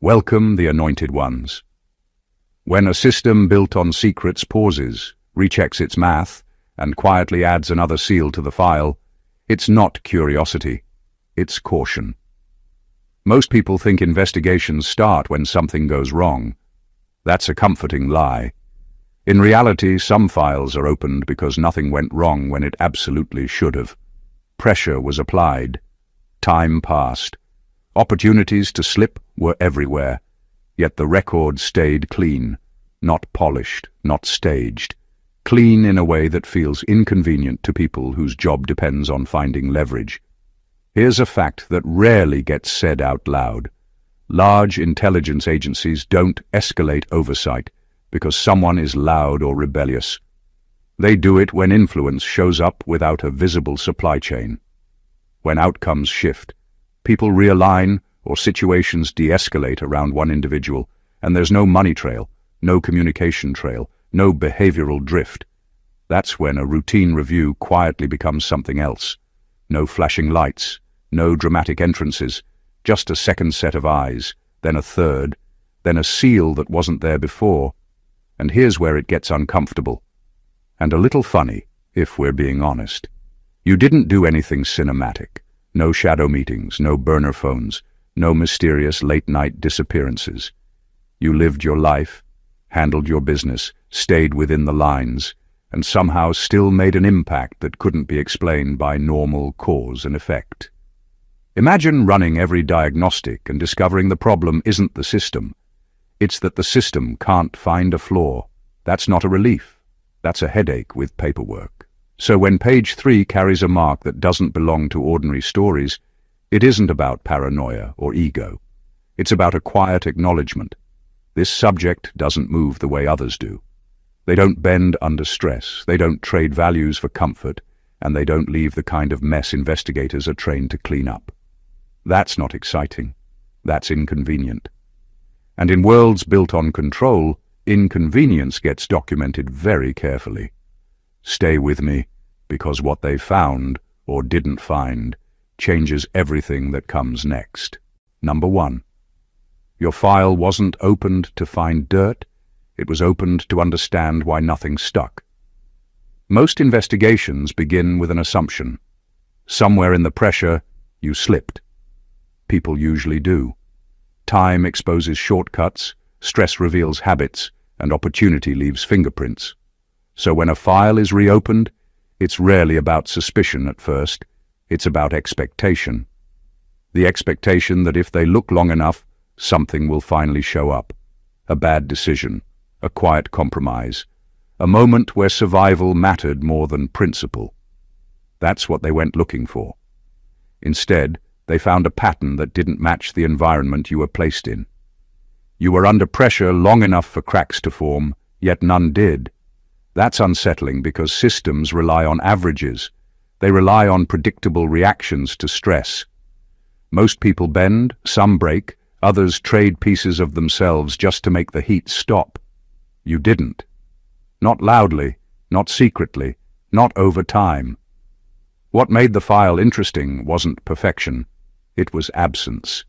Welcome the anointed ones. When a system built on secrets pauses, rechecks its math, and quietly adds another seal to the file, it's not curiosity, it's caution. Most people think investigations start when something goes wrong. That's a comforting lie. In reality, some files are opened because nothing went wrong when it absolutely should have. Pressure was applied. Time passed. Opportunities to slip were everywhere, yet the record stayed clean, not polished, not staged. Clean in a way that feels inconvenient to people whose job depends on finding leverage. Here's a fact that rarely gets said out loud. Large intelligence agencies don't escalate oversight because someone is loud or rebellious. They do it when influence shows up without a visible supply chain. When outcomes shift, people realign or situations de-escalate around one individual, and there's no money trail, no communication trail, no behavioral drift. That's when a routine review quietly becomes something else. No flashing lights, no dramatic entrances, just a second set of eyes, then a third, then a seal that wasn't there before. And here's where it gets uncomfortable. And a little funny, if we're being honest. You didn't do anything cinematic. No shadow meetings, no burner phones, no mysterious late-night disappearances. You lived your life, handled your business, stayed within the lines, and somehow still made an impact that couldn't be explained by normal cause and effect. Imagine running every diagnostic and discovering the problem isn't the system. It's that the system can't find a flaw. That's not a relief. That's a headache with paperwork. So when page 3 carries a mark that doesn't belong to ordinary stories, it isn't about paranoia or ego. It's about a quiet acknowledgement. This subject doesn't move the way others do. They don't bend under stress, they don't trade values for comfort, and they don't leave the kind of mess investigators are trained to clean up. That's not exciting. That's inconvenient. And in worlds built on control, inconvenience gets documented very carefully. Stay with me, because what they found, or didn't find, changes everything that comes next. Number 1. Your file wasn't opened to find dirt, it was opened to understand why nothing stuck. Most investigations begin with an assumption. Somewhere in the pressure, you slipped. People usually do. Time exposes shortcuts, stress reveals habits, and opportunity leaves fingerprints. So when a file is reopened, it's rarely about suspicion at first, it's about expectation. The expectation that if they look long enough, something will finally show up. A bad decision, a quiet compromise, a moment where survival mattered more than principle. That's what they went looking for. Instead, they found a pattern that didn't match the environment you were placed in. You were under pressure long enough for cracks to form, yet none did. That's unsettling because systems rely on averages. They rely on predictable reactions to stress. Most people bend, some break, others trade pieces of themselves just to make the heat stop. You didn't. Not loudly, not secretly, not over time. What made the file interesting wasn't perfection, it was absence.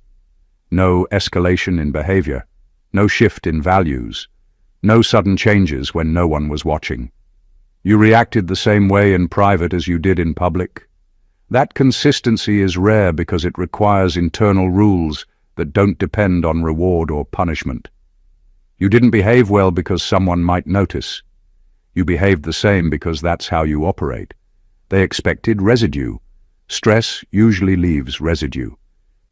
No escalation in behavior, no shift in values, no sudden changes when no one was watching. You reacted the same way in private as you did in public. That consistency is rare because it requires internal rules that don't depend on reward or punishment. You didn't behave well because someone might notice. You behaved the same because that's how you operate. They expected residue. Stress usually leaves residue.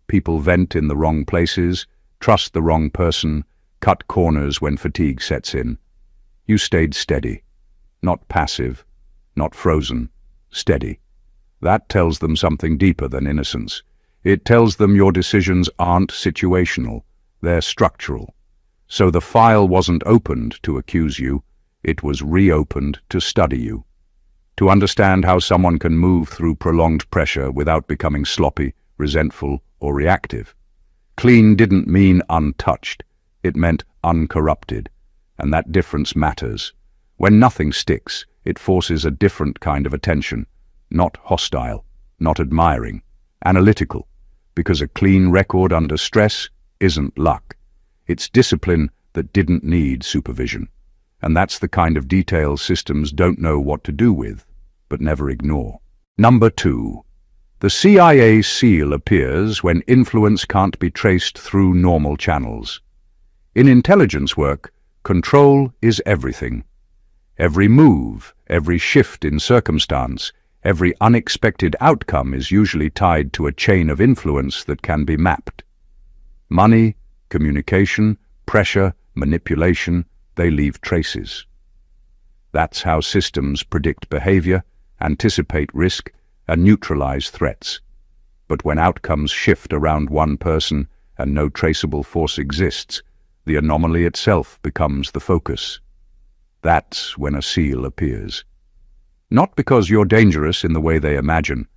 People vent in the wrong places, trust the wrong person, cut corners when fatigue sets in. You stayed steady. Not passive, not frozen, steady. That tells them something deeper than innocence. It tells them your decisions aren't situational, they're structural. So the file wasn't opened to accuse you, it was reopened to study you. To understand how someone can move through prolonged pressure without becoming sloppy, resentful, or reactive. Clean didn't mean untouched, it meant uncorrupted, and that difference matters. When nothing sticks, it forces a different kind of attention, not hostile, not admiring, analytical, because a clean record under stress isn't luck. It's discipline that didn't need supervision. And that's the kind of detail systems don't know what to do with, but never ignore. Number 2. The CIA seal appears when influence can't be traced through normal channels. In intelligence work, control is everything. Every move, every shift in circumstance, every unexpected outcome is usually tied to a chain of influence that can be mapped. Money, communication, pressure, manipulation, they leave traces. That's how systems predict behavior, anticipate risk, and neutralize threats. But when outcomes shift around one person and no traceable force exists, the anomaly itself becomes the focus. That's when a seal appears. Not because you're dangerous in the way they imagine,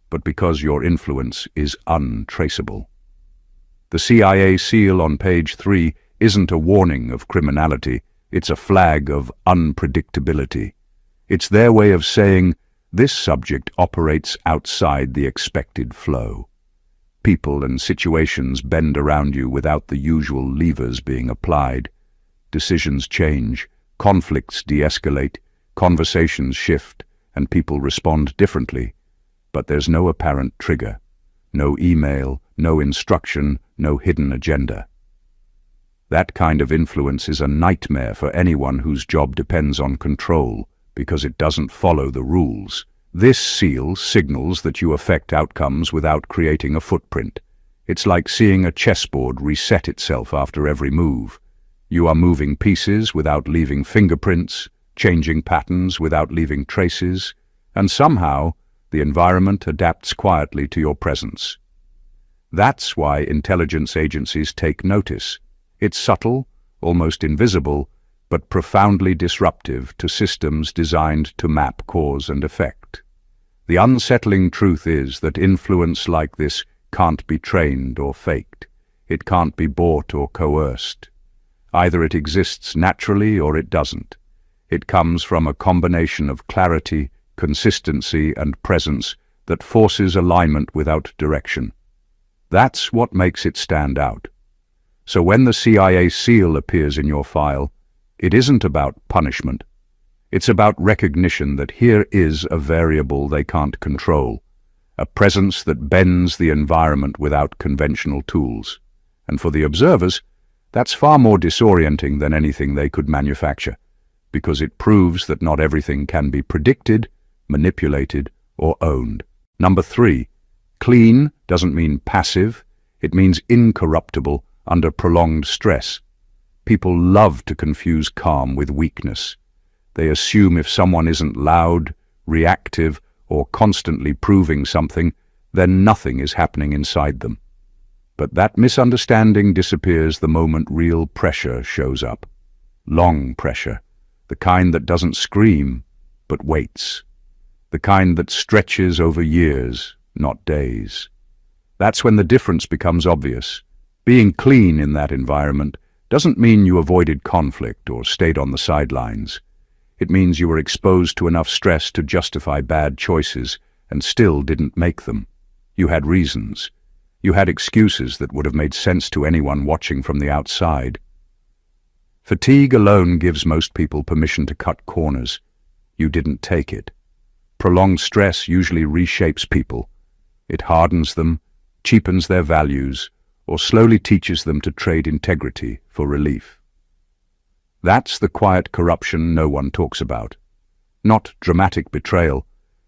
but because your influence is untraceable. The CIA seal on page 3 isn't a warning of criminality, it's a flag of unpredictability. It's their way of saying, this subject operates outside the expected flow. People and situations bend around you without the usual levers being applied. Decisions change, conflicts de-escalate, conversations shift, and people respond differently. But there's no apparent trigger, no email, no instruction, no hidden agenda. That kind of influence is a nightmare for anyone whose job depends on control, because it doesn't follow the rules. This seal signals that you affect outcomes without creating a footprint. It's like seeing a chessboard reset itself after every move. You are moving pieces without leaving fingerprints, changing patterns without leaving traces, and somehow the environment adapts quietly to your presence. That's why intelligence agencies take notice. It's subtle, almost invisible, but profoundly disruptive to systems designed to map cause and effect. The unsettling truth is that influence like this can't be trained or faked. It can't be bought or coerced. Either it exists naturally or it doesn't. It comes from a combination of clarity, consistency, and presence that forces alignment without direction. That's what makes it stand out. So when the CIA seal appears in your file, it isn't about punishment. It's about recognition that here is a variable they can't control, a presence that bends the environment without conventional tools. And for the observers, that's far more disorienting than anything they could manufacture, because it proves that not everything can be predicted, manipulated, or owned. Number 3, clean doesn't mean passive, it means incorruptible under prolonged stress. People love to confuse calm with weakness. They assume if someone isn't loud, reactive, or constantly proving something, then nothing is happening inside them. But that misunderstanding disappears the moment real pressure shows up. Long pressure, the kind that doesn't scream, but waits. The kind that stretches over years, not days. That's when the difference becomes obvious. Being clean in that environment doesn't mean you avoided conflict or stayed on the sidelines. It means you were exposed to enough stress to justify bad choices and still didn't make them. You had reasons. You had excuses that would have made sense to anyone watching from the outside. Fatigue alone gives most people permission to cut corners. You didn't take it. Prolonged stress usually reshapes people. It hardens them, cheapens their values, or slowly teaches them to trade integrity for relief. That's the quiet corruption no one talks about. Not dramatic betrayal,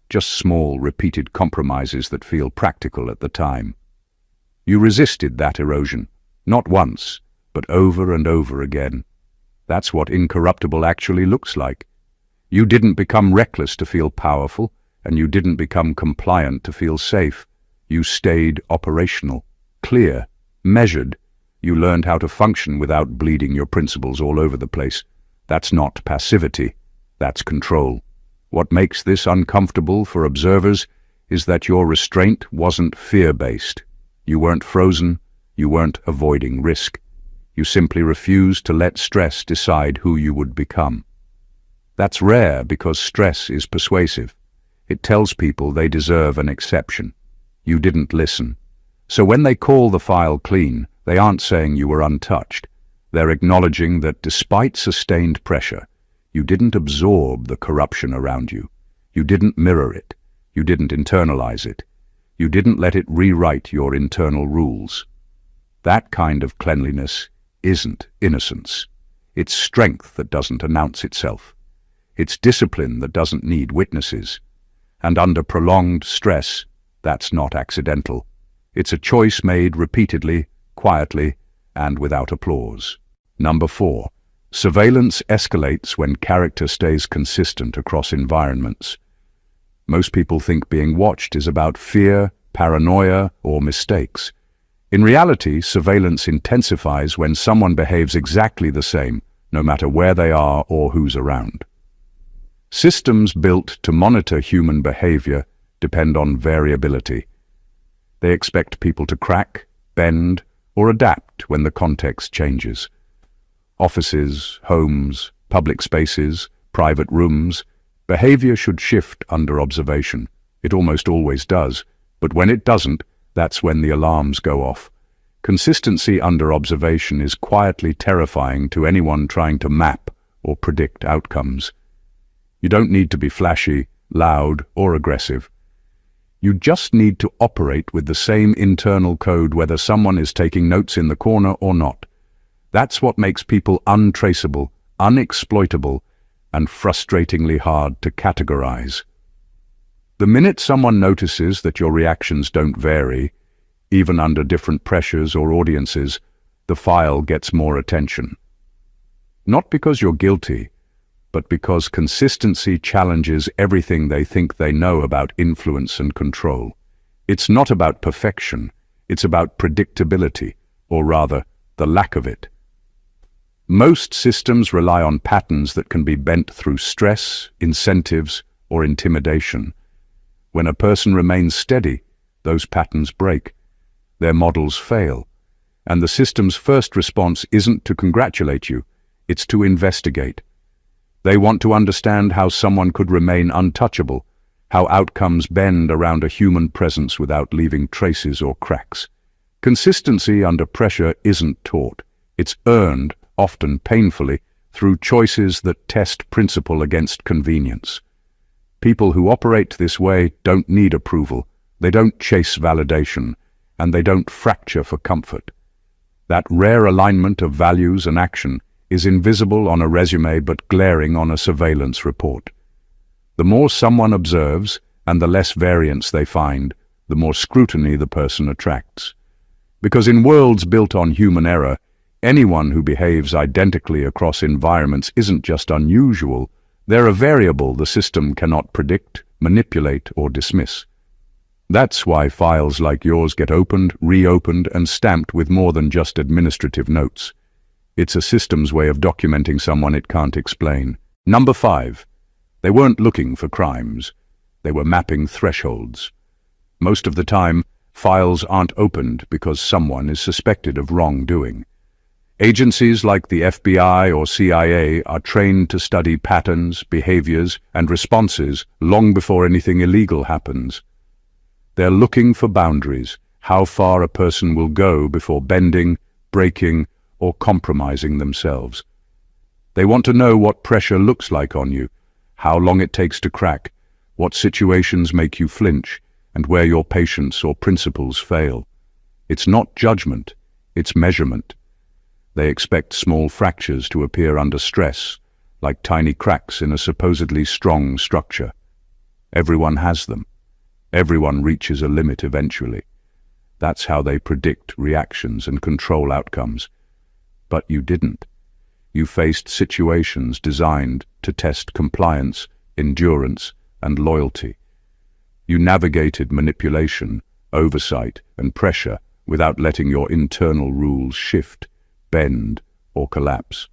just small, repeated compromises that feel practical at the time. You resisted that erosion, not once, but over and over again. That's what incorruptible actually looks like. You didn't become reckless to feel powerful, and you didn't become compliant to feel safe. You stayed operational, clear, measured. You learned how to function without bleeding your principles all over the place. That's not passivity, that's control. What makes this uncomfortable for observers is that your restraint wasn't fear-based. You weren't frozen, you weren't avoiding risk. You simply refused to let stress decide who you would become. That's rare because stress is persuasive. It tells people they deserve an exception. You didn't listen. So when they call the file clean, they aren't saying you were untouched. They're acknowledging that despite sustained pressure, you didn't absorb the corruption around you. You didn't mirror it. You didn't internalize it. You didn't let it rewrite your internal rules. That kind of cleanliness isn't innocence. It's strength that doesn't announce itself. It's discipline that doesn't need witnesses. And under prolonged stress, that's not accidental. It's a choice made repeatedly, quietly, and without applause. Number 4. Surveillance escalates when character stays consistent across environments. Most people think being watched is about fear, paranoia, or mistakes. In reality, surveillance intensifies when someone behaves exactly the same, no matter where they are or who's around. Systems built to monitor human behavior depend on variability. They expect people to crack, bend, or adapt when the context changes. Offices, homes, public spaces, private rooms, behavior should shift under observation. It almost always does, but when it doesn't, that's when the alarms go off. Consistency under observation is quietly terrifying to anyone trying to map or predict outcomes. You don't need to be flashy, loud, or aggressive. You just need to operate with the same internal code whether someone is taking notes in the corner or not. That's what makes people untraceable, unexploitable, and frustratingly hard to categorize. The minute someone notices that your reactions don't vary, even under different pressures or audiences, the file gets more attention. Not because you're guilty, but because consistency challenges everything they think they know about influence and control. It's not about perfection, it's about predictability, or rather, the lack of it. Most systems rely on patterns that can be bent through stress, incentives, or intimidation. When a person remains steady, those patterns break. Their models fail. And the system's first response isn't to congratulate you, it's to investigate. They want to understand how someone could remain untouchable, how outcomes bend around a human presence without leaving traces or cracks. Consistency under pressure isn't taught. It's earned, often painfully, through choices that test principle against convenience. People who operate this way don't need approval, they don't chase validation, and they don't fracture for comfort. That rare alignment of values and action is invisible on a resume but glaring on a surveillance report. The more someone observes, and the less variance they find, the more scrutiny the person attracts. Because in worlds built on human error, anyone who behaves identically across environments isn't just unusual, they're a variable the system cannot predict, manipulate, or dismiss. That's why files like yours get opened, reopened, and stamped with more than just administrative notes. It's a system's way of documenting someone it can't explain. Number 5. They weren't looking for crimes. They were mapping thresholds. Most of the time, files aren't opened because someone is suspected of wrongdoing. Agencies like the FBI or CIA are trained to study patterns, behaviors, and responses long before anything illegal happens. They're looking for boundaries, how far a person will go before bending, breaking, or compromising themselves. They want to know what pressure looks like on you, how long it takes to crack, what situations make you flinch, and where your patience or principles fail. It's not judgment, it's measurement. They expect small fractures to appear under stress, like tiny cracks in a supposedly strong structure. Everyone has them. Everyone reaches a limit eventually. That's how they predict reactions and control outcomes. But you didn't. You faced situations designed to test compliance, endurance, and loyalty. You navigated manipulation, oversight, and pressure without letting your internal rules shift, bend, or collapse.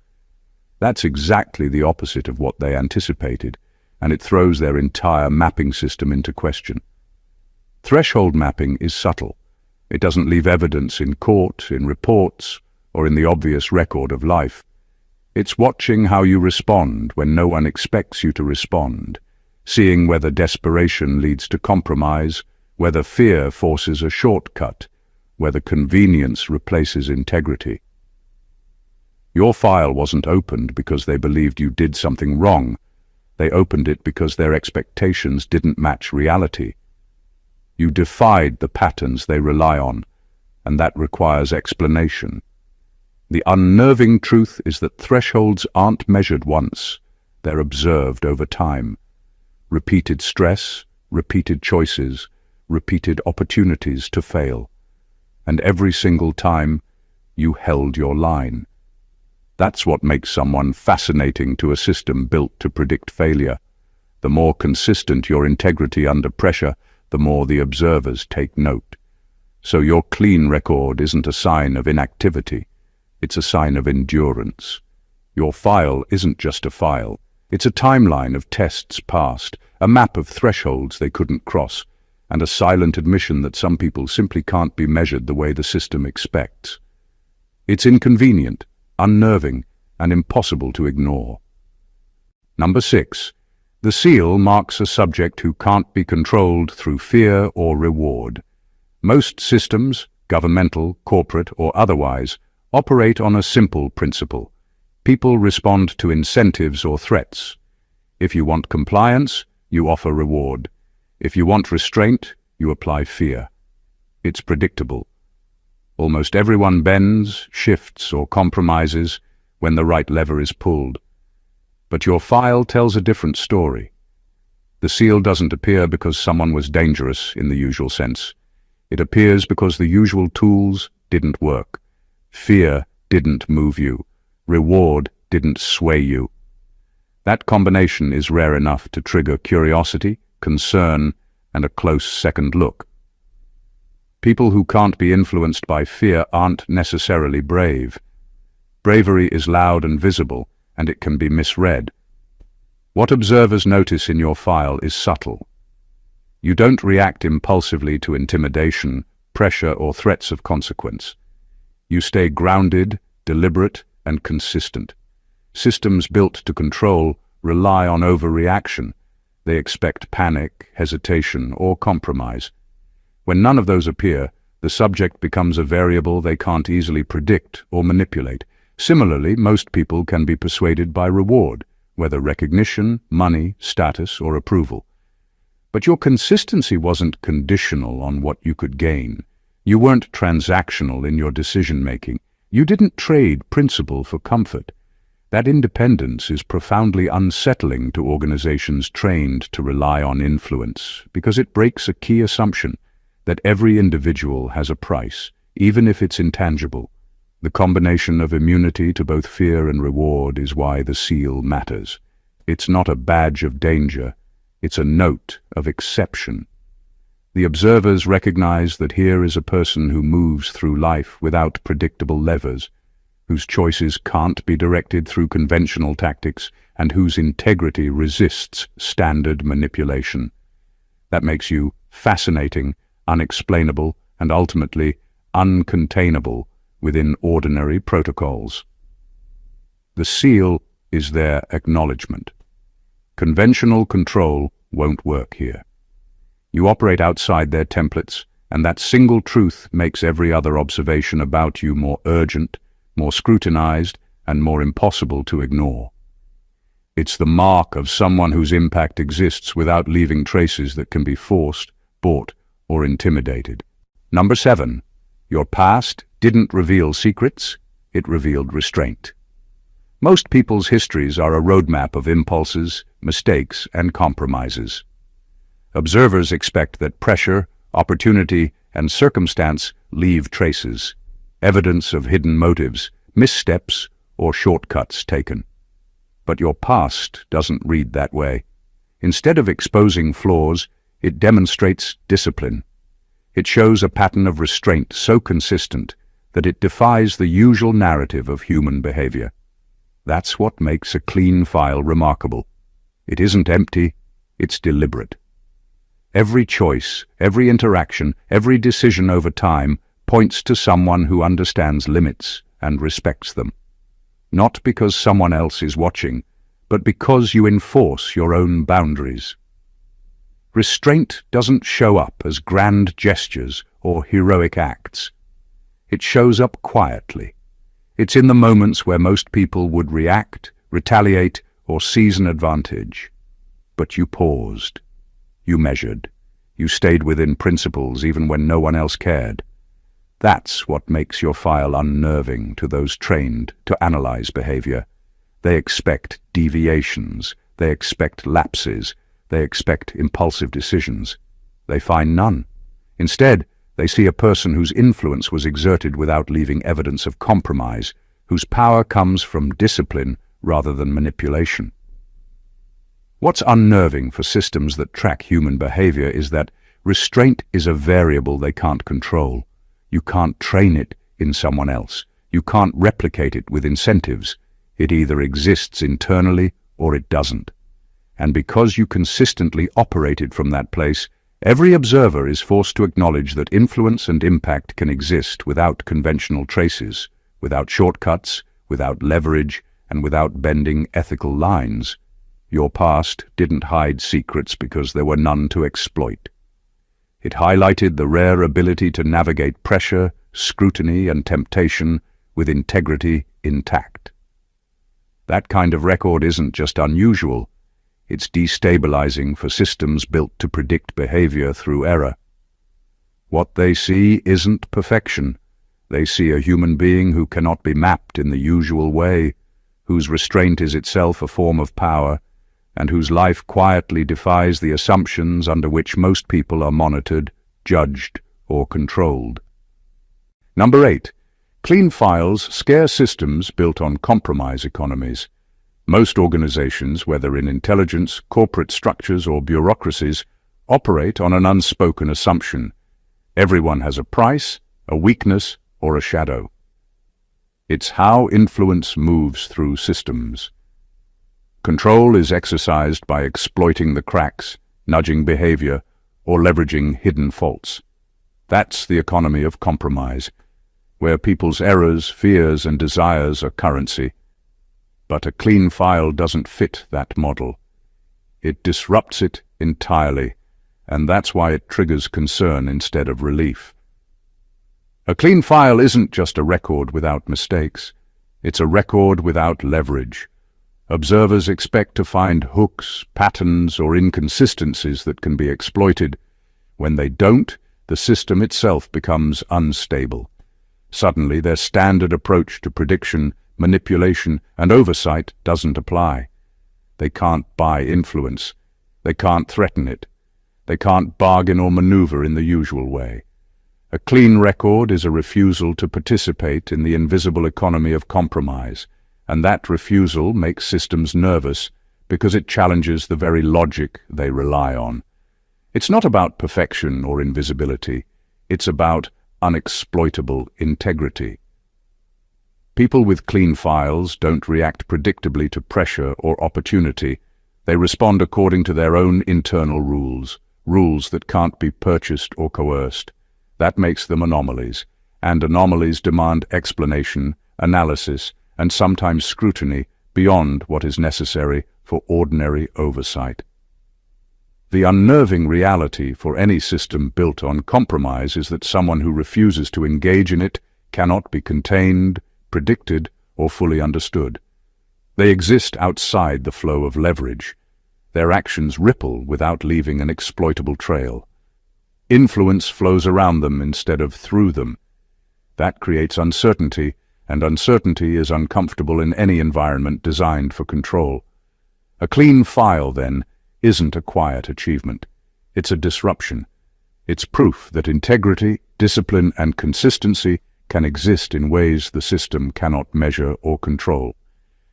That's exactly the opposite of what they anticipated, and it throws their entire mapping system into question. Threshold mapping is subtle. It doesn't leave evidence in court, in reports, or in the obvious record of life. It's watching how you respond when no one expects you to respond, seeing whether desperation leads to compromise, whether fear forces a shortcut, whether convenience replaces integrity. Your file wasn't opened because they believed you did something wrong. They opened it because their expectations didn't match reality. You defied the patterns they rely on, and that requires explanation. The unnerving truth is that thresholds aren't measured once, they're observed over time. Repeated stress, repeated choices, repeated opportunities to fail. And every single time, you held your line. That's what makes someone fascinating to a system built to predict failure. The more consistent your integrity under pressure, the more the observers take note. So your clean record isn't a sign of inactivity, it's a sign of endurance. Your file isn't just a file, it's a timeline of tests passed, a map of thresholds they couldn't cross, and a silent admission that some people simply can't be measured the way the system expects. It's inconvenient, unnerving, and impossible to ignore. Number 6. The seal marks a subject who can't be controlled through fear or reward. Most systems, governmental, corporate, or otherwise, operate on a simple principle. People respond to incentives or threats. If you want compliance, you offer reward. If you want restraint, you apply fear. It's predictable. Almost everyone bends, shifts, or compromises when the right lever is pulled. But your file tells a different story. The seal doesn't appear because someone was dangerous in the usual sense. It appears because the usual tools didn't work. Fear didn't move you. Reward didn't sway you. That combination is rare enough to trigger curiosity, concern, and a close second look. People who can't be influenced by fear aren't necessarily brave. Bravery is loud and visible, and it can be misread. What observers notice in your file is subtle. You don't react impulsively to intimidation, pressure, or threats of consequence. You stay grounded, deliberate, and consistent. Systems built to control rely on overreaction. They expect panic, hesitation, or compromise. When none of those appear, the subject becomes a variable they can't easily predict or manipulate. Similarly, most people can be persuaded by reward, whether recognition, money, status, or approval. But your consistency wasn't conditional on what you could gain. You weren't transactional in your decision-making. You didn't trade principle for comfort. That independence is profoundly unsettling to organizations trained to rely on influence, because it breaks a key assumption that every individual has a price, even if it's intangible. The combination of immunity to both fear and reward is why the seal matters. It's not a badge of danger, it's a note of exception. The observers recognize that here is a person who moves through life without predictable levers, whose choices can't be directed through conventional tactics, and whose integrity resists standard manipulation. That makes you fascinating, unexplainable, and ultimately uncontainable within ordinary protocols. The seal is their acknowledgement. Conventional control won't work here. You operate outside their templates, and that single truth makes every other observation about you more urgent, more scrutinized, and more impossible to ignore. It's the mark of someone whose impact exists without leaving traces that can be forced, bought, or intimidated. Number 7. Your past didn't reveal secrets, it revealed restraint. Most people's histories are a roadmap of impulses, mistakes, and compromises. Observers expect that pressure, opportunity, and circumstance leave traces, evidence of hidden motives, missteps, or shortcuts taken. But your past doesn't read that way. Instead of exposing flaws, it demonstrates discipline. It shows a pattern of restraint so consistent that it defies the usual narrative of human behavior. That's what makes a clean file remarkable. It isn't empty, it's deliberate. Every choice, every interaction, every decision over time points to someone who understands limits and respects them. Not because someone else is watching, but because you enforce your own boundaries. Restraint doesn't show up as grand gestures or heroic acts. It shows up quietly. It's in the moments where most people would react, retaliate, or seize an advantage. But you paused. You measured. You stayed within principles even when no one else cared. That's what makes your file unnerving to those trained to analyze behavior. They expect deviations. They expect lapses. They expect impulsive decisions. They find none. Instead, they see a person whose influence was exerted without leaving evidence of compromise, whose power comes from discipline rather than manipulation. What's unnerving for systems that track human behavior is that restraint is a variable they can't control. You can't train it in someone else. You can't replicate it with incentives. It either exists internally or it doesn't. And because you consistently operated from that place, every observer is forced to acknowledge that influence and impact can exist without conventional traces, without shortcuts, without leverage, and without bending ethical lines. Your past didn't hide secrets because there were none to exploit. It highlighted the rare ability to navigate pressure, scrutiny, and temptation with integrity intact. That kind of record isn't just unusual, it's destabilizing for systems built to predict behavior through error. What they see isn't perfection. They see a human being who cannot be mapped in the usual way, whose restraint is itself a form of power, and whose life quietly defies the assumptions under which most people are monitored, judged, or controlled. Number 8. Clean files scare systems built on compromise economies. Most organizations, whether in intelligence, corporate structures, or bureaucracies, operate on an unspoken assumption. Everyone has a price, a weakness, or a shadow. It's how influence moves through systems. Control is exercised by exploiting the cracks, nudging behavior, or leveraging hidden faults. That's the economy of compromise, where people's errors, fears, and desires are currency. But a clean file doesn't fit that model. It disrupts it entirely, and that's why it triggers concern instead of relief. A clean file isn't just a record without mistakes. It's a record without leverage. Observers expect to find hooks, patterns, or inconsistencies that can be exploited. When they don't, the system itself becomes unstable. Suddenly, their standard approach to prediction, manipulation, and oversight doesn't apply. They can't buy influence. They can't threaten it. They can't bargain or maneuver in the usual way. A clean record is a refusal to participate in the invisible economy of compromise, and that refusal makes systems nervous because it challenges the very logic they rely on. It's not about perfection or invisibility. It's about unexploitable integrity. People with clean files don't react predictably to pressure or opportunity. They respond according to their own internal rules, rules that can't be purchased or coerced. That makes them anomalies, and anomalies demand explanation, analysis, and sometimes scrutiny beyond what is necessary for ordinary oversight. The unnerving reality for any system built on compromise is that someone who refuses to engage in it cannot be contained, predicted, or fully understood. They exist outside the flow of leverage. Their actions ripple without leaving an exploitable trail. Influence flows around them instead of through them. That creates uncertainty, and uncertainty is uncomfortable in any environment designed for control. A clean file, then, isn't a quiet achievement. It's a disruption. It's proof that integrity, discipline, and consistency can exist in ways the system cannot measure or control.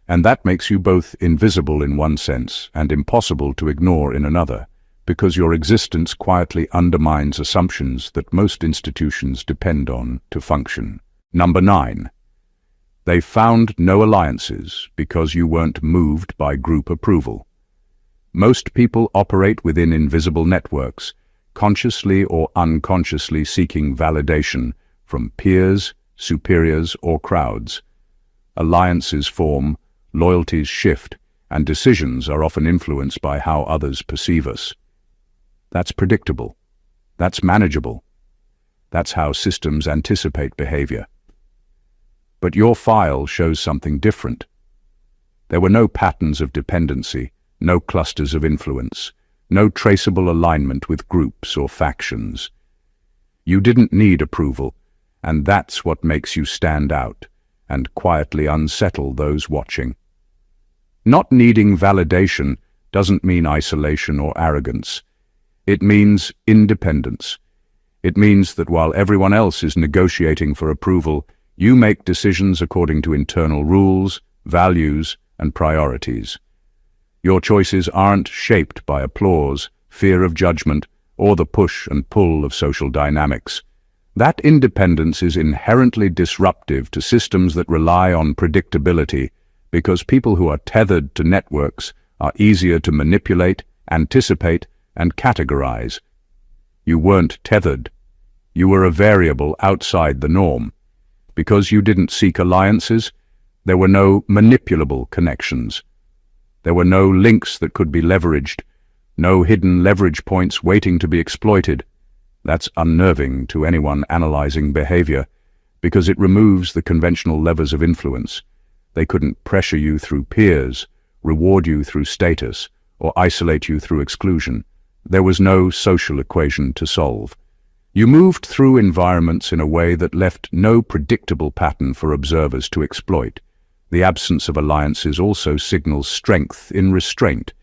And that makes you both invisible in one sense and impossible to ignore in another, because your existence quietly undermines assumptions that most institutions depend on to function. Number 9. They found no alliances because you weren't moved by group approval. Most people operate within invisible networks, consciously or unconsciously seeking validation from peers, superiors, or crowds. Alliances form, loyalties shift, and decisions are often influenced by how others perceive us. That's predictable. That's manageable. That's how systems anticipate behavior. But your file shows something different. There were no patterns of dependency, no clusters of influence, no traceable alignment with groups or factions. You didn't need approval, and that's what makes you stand out and quietly unsettle those watching. Not needing validation doesn't mean isolation or arrogance. It means independence. It means that while everyone else is negotiating for approval, you make decisions according to internal rules, values, and priorities. Your choices aren't shaped by applause, fear of judgment, or the push and pull of social dynamics. That independence is inherently disruptive to systems that rely on predictability, because people who are tethered to networks are easier to manipulate, anticipate, and categorize. You weren't tethered. You were a variable outside the norm. Because you didn't seek alliances, there were no manipulable connections. There were no links that could be leveraged, no hidden leverage points waiting to be exploited. That's unnerving to anyone analyzing behavior, because it removes the conventional levers of influence. They couldn't pressure you through peers, reward you through status, or isolate you through exclusion. There was no social equation to solve. You moved through environments in a way that left no predictable pattern for observers to exploit. The absence of alliances also signals strength in restraint.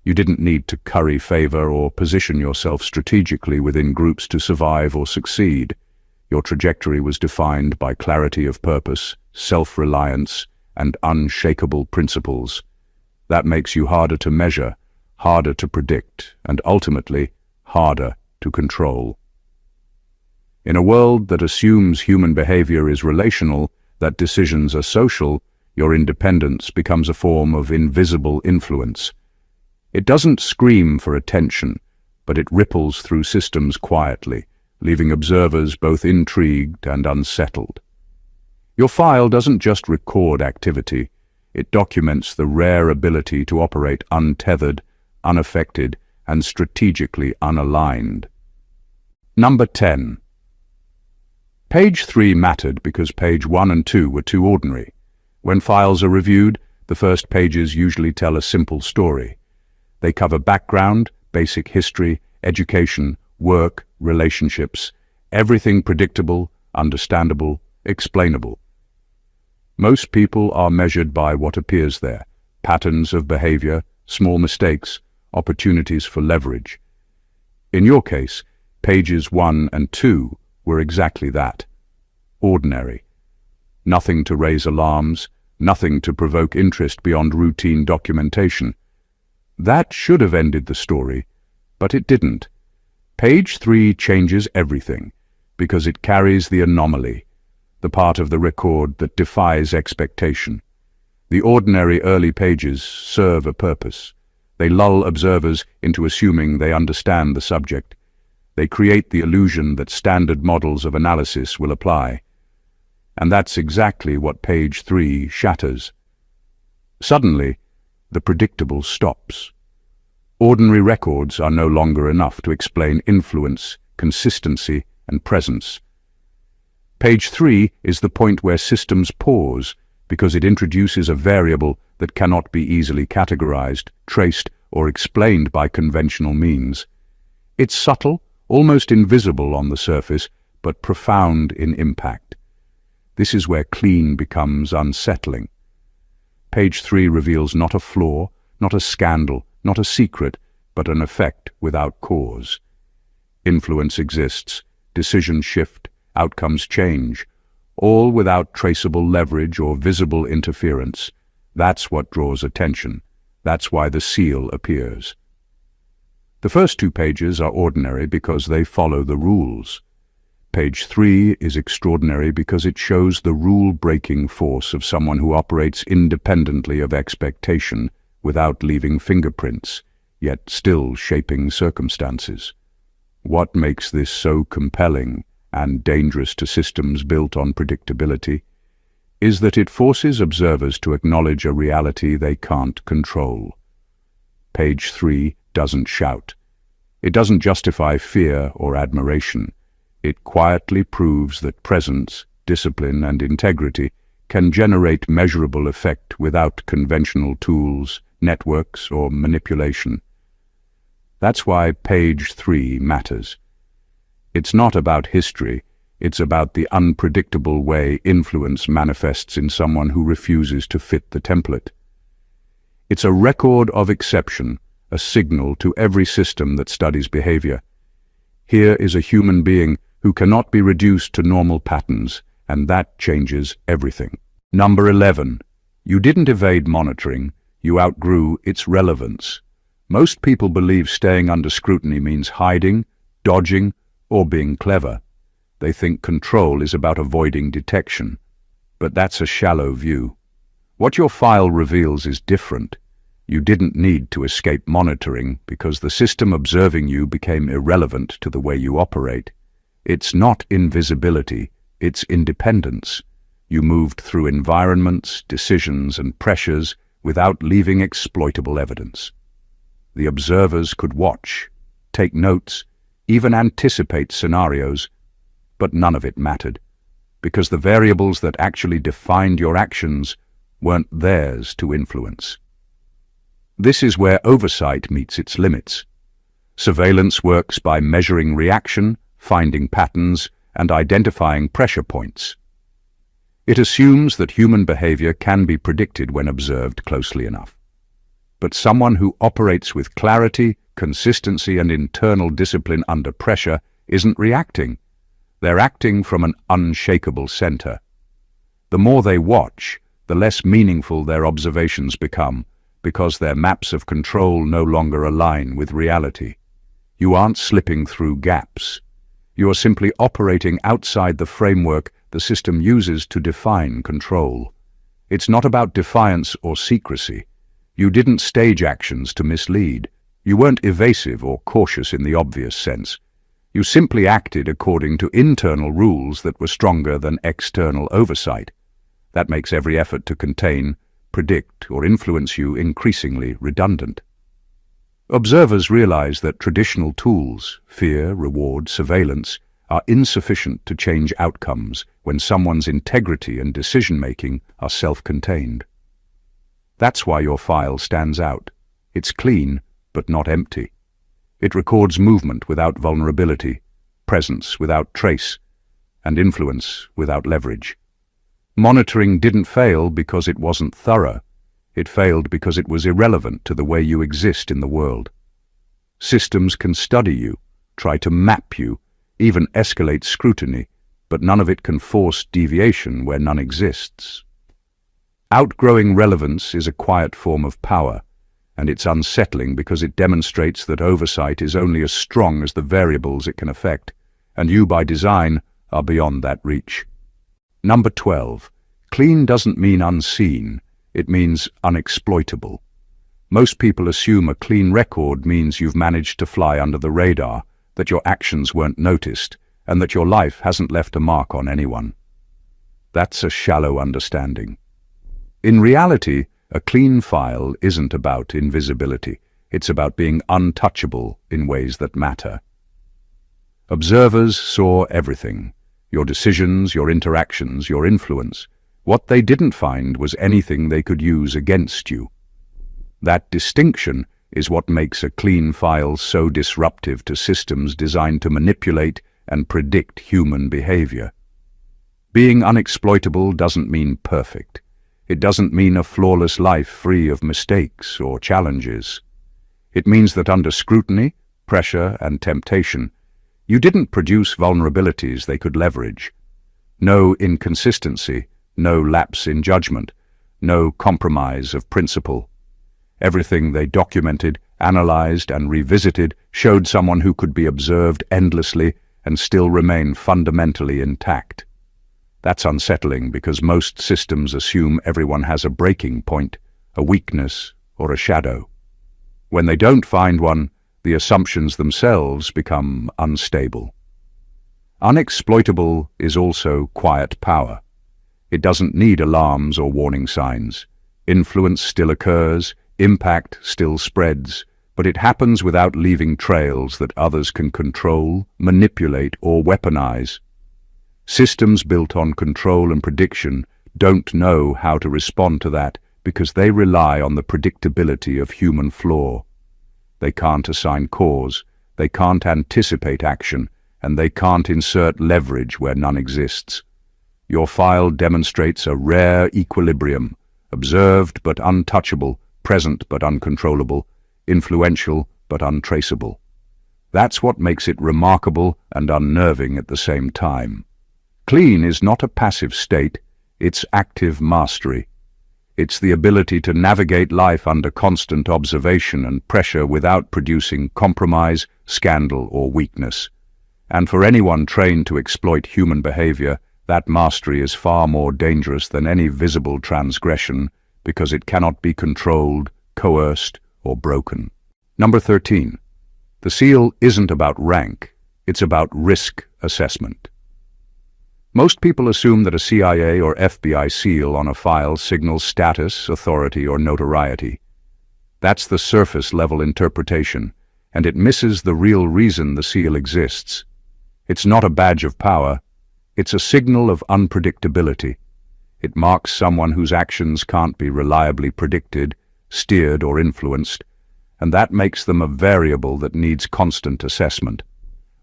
You didn't need to curry favor or position yourself strategically within groups to survive or succeed. Your trajectory was defined by clarity of purpose, self-reliance, and unshakable principles. That makes you harder to measure, harder to predict, and ultimately, harder to control. In a world that assumes human behavior is relational, that decisions are social, your independence becomes a form of invisible influence. It doesn't scream for attention, but it ripples through systems quietly, leaving observers both intrigued and unsettled. Your file doesn't just record activity, it documents the rare ability to operate untethered, unaffected, and strategically unaligned. Number 10. Page 3 mattered because page 1 and 2 were too ordinary. When files are reviewed, the first pages usually tell a simple story. They cover background, basic history, education, work, relationships, everything predictable, understandable, explainable. Most people are measured by what appears there: patterns of behavior, small mistakes, opportunities for leverage. In your case, pages 1 and 2 were exactly that. Ordinary. Nothing to raise alarms, nothing to provoke interest beyond routine documentation. That should have ended the story, but it didn't. Page 3 changes everything, because it carries the anomaly, the part of the record that defies expectation. The ordinary early pages serve a purpose. They lull observers into assuming they understand the subject. They create the illusion that standard models of analysis will apply. And that's exactly what page 3 shatters. Suddenly, the predictable stops. Ordinary records are no longer enough to explain influence, consistency, and presence. Page 3 is the point where systems pause, because it introduces a variable that cannot be easily categorized, traced, or explained by conventional means. It's subtle, almost invisible on the surface, but profound in impact. This is where clean becomes unsettling. Page 3 reveals not a flaw, not a scandal, not a secret, but an effect without cause. Influence exists, decisions shift, outcomes change, all without traceable leverage or visible interference. That's what draws attention. That's why the seal appears. The first 2 pages are ordinary because they follow the rules. Page 3 is extraordinary because it shows the rule-breaking force of someone who operates independently of expectation without leaving fingerprints, yet still shaping circumstances. What makes this so compelling and dangerous to systems built on predictability is that it forces observers to acknowledge a reality they can't control. Page 3 doesn't shout. It doesn't justify fear or admiration. It quietly proves that presence, discipline, and integrity can generate measurable effect without conventional tools, networks, or manipulation. That's why page 3 matters. It's not about history, it's about the unpredictable way influence manifests in someone who refuses to fit the template. It's a record of exception, a signal to every system that studies behavior. Here is a human being who cannot be reduced to normal patterns, and that changes everything. Number 11. You didn't evade monitoring, you outgrew its relevance. Most people believe staying under scrutiny means hiding, dodging, or being clever. They think control is about avoiding detection. But that's a shallow view. What your file reveals is different. You didn't need to escape monitoring because the system observing you became irrelevant to the way you operate. It's not invisibility, it's independence. You moved through environments, decisions, and pressures without leaving exploitable evidence. The observers could watch, take notes, even anticipate scenarios, but none of it mattered, because the variables that actually defined your actions weren't theirs to influence. This is where oversight meets its limits. Surveillance works by measuring reaction, finding patterns, and identifying pressure points. It assumes that human behavior can be predicted when observed closely enough. But someone who operates with clarity, consistency, and internal discipline under pressure isn't reacting. They're acting from an unshakable center. The more they watch, the less meaningful their observations become, because their maps of control no longer align with reality. You aren't slipping through gaps. You are simply operating outside the framework the system uses to define control. It's not about defiance or secrecy. You didn't stage actions to mislead. You weren't evasive or cautious in the obvious sense. You simply acted according to internal rules that were stronger than external oversight. That makes every effort to contain, predict, or influence you increasingly redundant. Observers realize that traditional tools, fear, reward, surveillance, are insufficient to change outcomes when someone's integrity and decision-making are self-contained. That's why your file stands out. It's clean, but not empty. It records movement without vulnerability, presence without trace, and influence without leverage. Monitoring didn't fail because it wasn't thorough. It failed because it was irrelevant to the way you exist in the world. Systems can study you, try to map you, even escalate scrutiny, but none of it can force deviation where none exists. Outgrowing relevance is a quiet form of power, and it's unsettling because it demonstrates that oversight is only as strong as the variables it can affect, and you by design are beyond that reach. Number 12. Clean doesn't mean unseen, it means unexploitable. Most people assume a clean record means you've managed to fly under the radar, that your actions weren't noticed, and that your life hasn't left a mark on anyone. That's a shallow understanding. In reality, a clean file isn't about invisibility. It's about being untouchable in ways that matter. Observers saw everything: your decisions, your interactions, your influence. What they didn't find was anything they could use against you. That distinction is what makes a clean file so disruptive to systems designed to manipulate and predict human behavior. Being unexploitable doesn't mean perfect. It doesn't mean a flawless life free of mistakes or challenges. It means that under scrutiny, pressure, and temptation, you didn't produce vulnerabilities they could leverage. No inconsistency, no lapse in judgment, no compromise of principle. Everything they documented, analyzed, and revisited showed someone who could be observed endlessly and still remain fundamentally intact. That's unsettling because most systems assume everyone has a breaking point, a weakness, or a shadow. When they don't find one, the assumptions themselves become unstable. Unexploitable is also quiet power. It doesn't need alarms or warning signs. Influence still occurs, impact still spreads, but it happens without leaving trails that others can control, manipulate, or weaponize. Systems built on control and prediction don't know how to respond to that because they rely on the predictability of human flaw. They can't assign cause, they can't anticipate action, and they can't insert leverage where none exists. Your file demonstrates a rare equilibrium, observed but untouchable, present but uncontrollable, influential but untraceable. That's what makes it remarkable and unnerving at the same time. Clean is not a passive state, it's active mastery. It's the ability to navigate life under constant observation and pressure without producing compromise, scandal, or weakness. And for anyone trained to exploit human behavior, that mastery is far more dangerous than any visible transgression because it cannot be controlled, coerced, or broken. Number 13. The seal isn't about rank, it's about risk assessment. Most people assume that a CIA or FBI seal on a file signals status, authority, or notoriety. That's the surface-level interpretation, and it misses the real reason the seal exists. It's not a badge of power, it's a signal of unpredictability. It marks someone whose actions can't be reliably predicted, steered, or influenced, and that makes them a variable that needs constant assessment.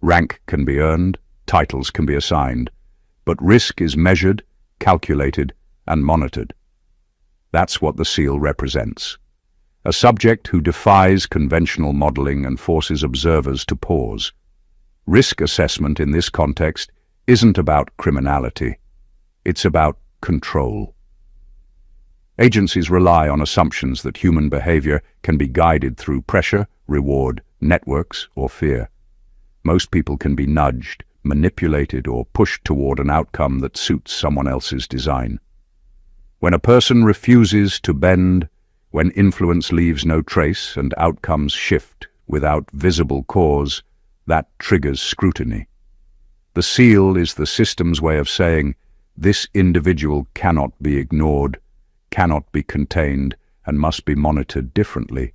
Rank can be earned, titles can be assigned, but risk is measured, calculated, and monitored. That's what the seal represents. A subject who defies conventional modeling and forces observers to pause. Risk assessment in this context isn't about criminality. It's about control. Agencies rely on assumptions that human behavior can be guided through pressure, reward, networks, or fear. Most people can be nudged, manipulated, or pushed toward an outcome that suits someone else's design. When a person refuses to bend, when influence leaves no trace and outcomes shift without visible cause, that triggers scrutiny. The seal is the system's way of saying, this individual cannot be ignored, cannot be contained, and must be monitored differently.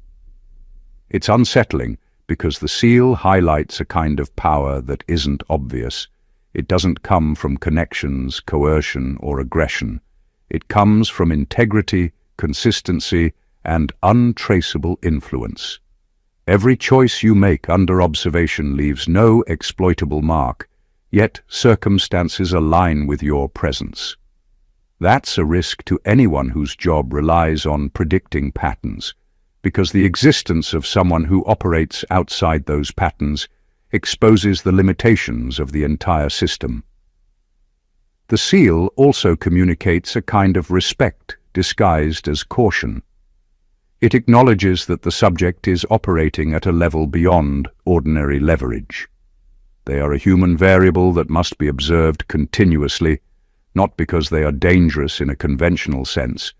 It's unsettling because the seal highlights a kind of power that isn't obvious. It doesn't come from connections, coercion, or aggression. It comes from integrity, consistency, and untraceable influence. Every choice you make under observation leaves no exploitable mark, yet circumstances align with your presence. That's a risk to anyone whose job relies on predicting patterns, because the existence of someone who operates outside those patterns exposes the limitations of the entire system. The seal also communicates a kind of respect disguised as caution. It acknowledges that the subject is operating at a level beyond ordinary leverage. They are a human variable that must be observed continuously, not because they are dangerous in a conventional sense,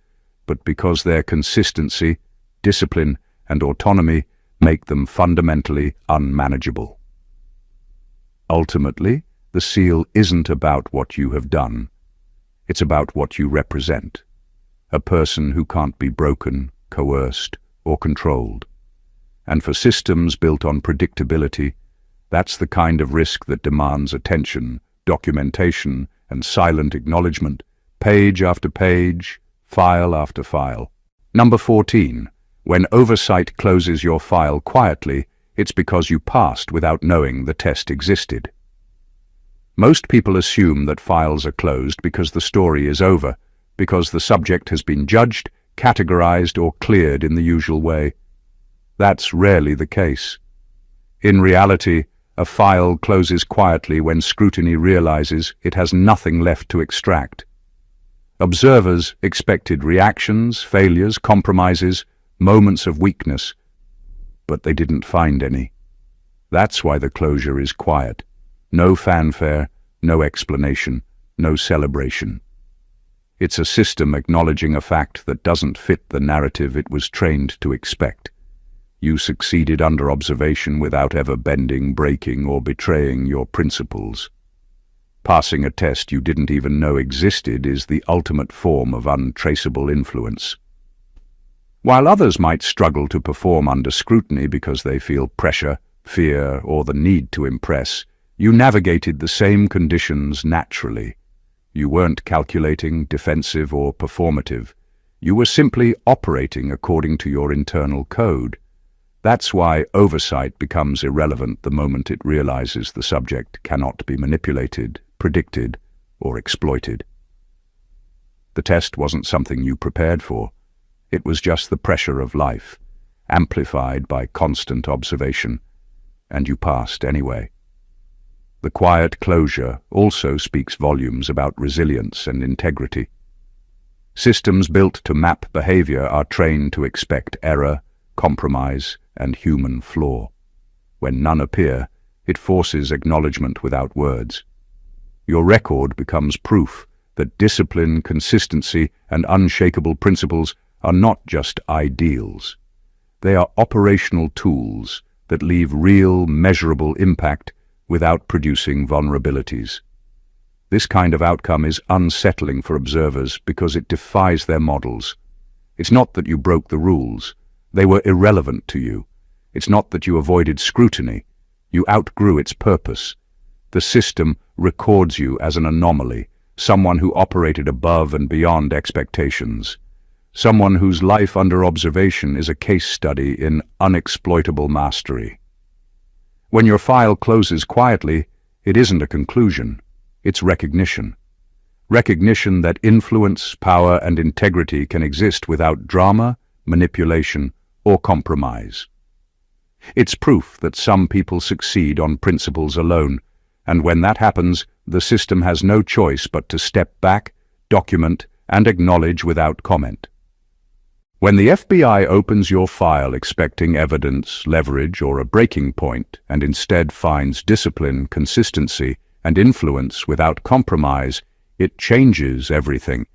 but because their consistency, discipline, and autonomy make them fundamentally unmanageable. Ultimately, the seal isn't about what you have done. It's about what you represent. A person who can't be broken, coerced, or controlled. And for systems built on predictability, that's the kind of risk that demands attention, documentation, and silent acknowledgement, page after page, file after file. Number 14. When oversight closes your file quietly, it's because you passed without knowing the test existed. Most people assume that files are closed because the story is over, because the subject has been judged, categorized, or cleared in the usual way. That's rarely the case. In reality, a file closes quietly when scrutiny realizes it has nothing left to extract. Observers expected reactions, failures, compromises, moments of weakness, but they didn't find any. That's why the closure is quiet. No fanfare, no explanation, no celebration. It's a system acknowledging a fact that doesn't fit the narrative it was trained to expect. You succeeded under observation without ever bending, breaking, or betraying your principles. Passing a test you didn't even know existed is the ultimate form of untraceable influence. While others might struggle to perform under scrutiny because they feel pressure, fear, or the need to impress, you navigated the same conditions naturally. You weren't calculating, defensive, or performative. You were simply operating according to your internal code. That's why oversight becomes irrelevant the moment it realizes the subject cannot be manipulated, predicted, or exploited. The test wasn't something you prepared for. It was just the pressure of life, amplified by constant observation, and you passed anyway. The quiet closure also speaks volumes about resilience and integrity. Systems built to map behavior are trained to expect error, compromise, and human flaw. When none appear, it forces acknowledgement without words. Your record becomes proof that discipline, consistency, and unshakable principles are not just ideals. They are operational tools that leave real, measurable impact without producing vulnerabilities. This kind of outcome is unsettling for observers because it defies their models. It's not that you broke the rules. They were irrelevant to you. It's not that you avoided scrutiny. You outgrew its purpose. The system records you as an anomaly, someone who operated above and beyond expectations, someone whose life under observation is a case study in unexploitable mastery. When your file closes quietly, it isn't a conclusion, it's recognition. Recognition that influence, power, and integrity can exist without drama, manipulation, or compromise. It's proof that some people succeed on principles alone, and when that happens, the system has no choice but to step back, document, and acknowledge without comment. When the FBI opens your file expecting evidence, leverage, or a breaking point, and instead finds discipline, consistency, and influence without compromise, it changes everything.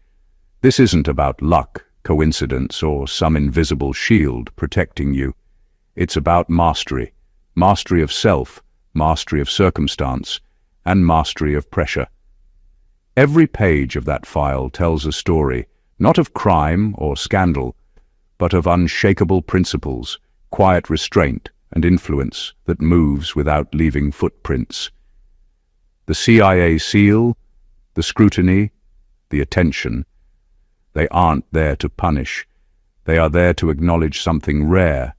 This isn't about luck, coincidence, or some invisible shield protecting you. It's about mastery. Mastery of self, mastery of circumstance, and mastery of pressure. Every page of that file tells a story, not of crime or scandal, but of unshakable principles, quiet restraint and influence that moves without leaving footprints. The CIA seal, the scrutiny, the attention, they aren't there to punish. They are there to acknowledge something rare,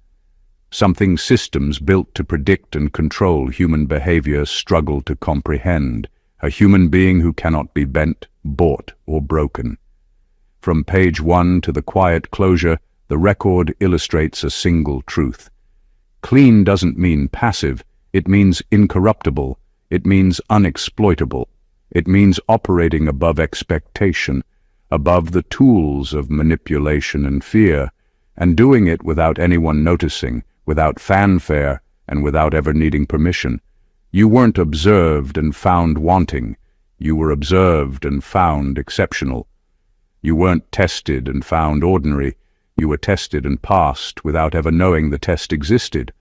something systems built to predict and control human behavior struggle to comprehend, a human being who cannot be bent, bought, or broken. From page 1 to the quiet closure, the record illustrates a single truth. Clean doesn't mean passive, it means incorruptible, it means unexploitable, it means operating above expectation, above the tools of manipulation and fear, and doing it without anyone noticing, without fanfare, and without ever needing permission. You weren't observed and found wanting. You were observed and found exceptional. You weren't tested and found ordinary. You were tested and passed without ever knowing the test existed.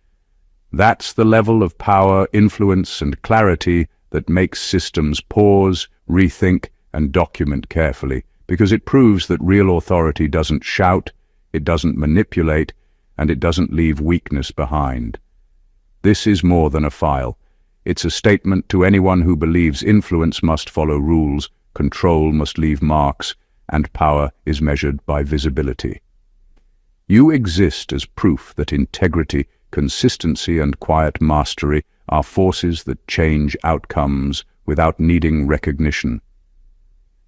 That's the level of power, influence, and clarity that makes systems pause, rethink, and document carefully, because it proves that real authority doesn't shout, it doesn't manipulate, and it doesn't leave weakness behind. This is more than a file. It's a statement to anyone who believes influence must follow rules, control must leave marks, and power is measured by visibility. You exist as proof that integrity, consistency, and quiet mastery are forces that change outcomes without needing recognition.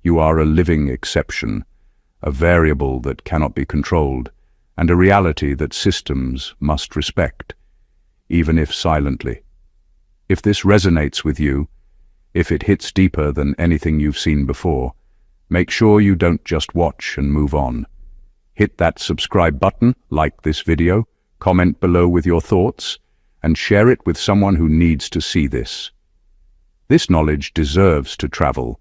You are a living exception, a variable that cannot be controlled, and a reality that systems must respect, even if silently. If this resonates with you, if it hits deeper than anything you've seen before, make sure you don't just watch and move on. Hit that subscribe button, like this video, comment below with your thoughts, and share it with someone who needs to see this. This knowledge deserves to travel,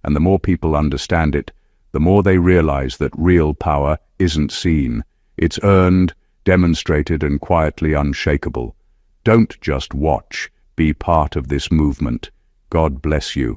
and the more people understand it, the more they realize that real power isn't seen. It's earned, demonstrated, and quietly unshakable. Don't just watch. Be part of this movement. God bless you.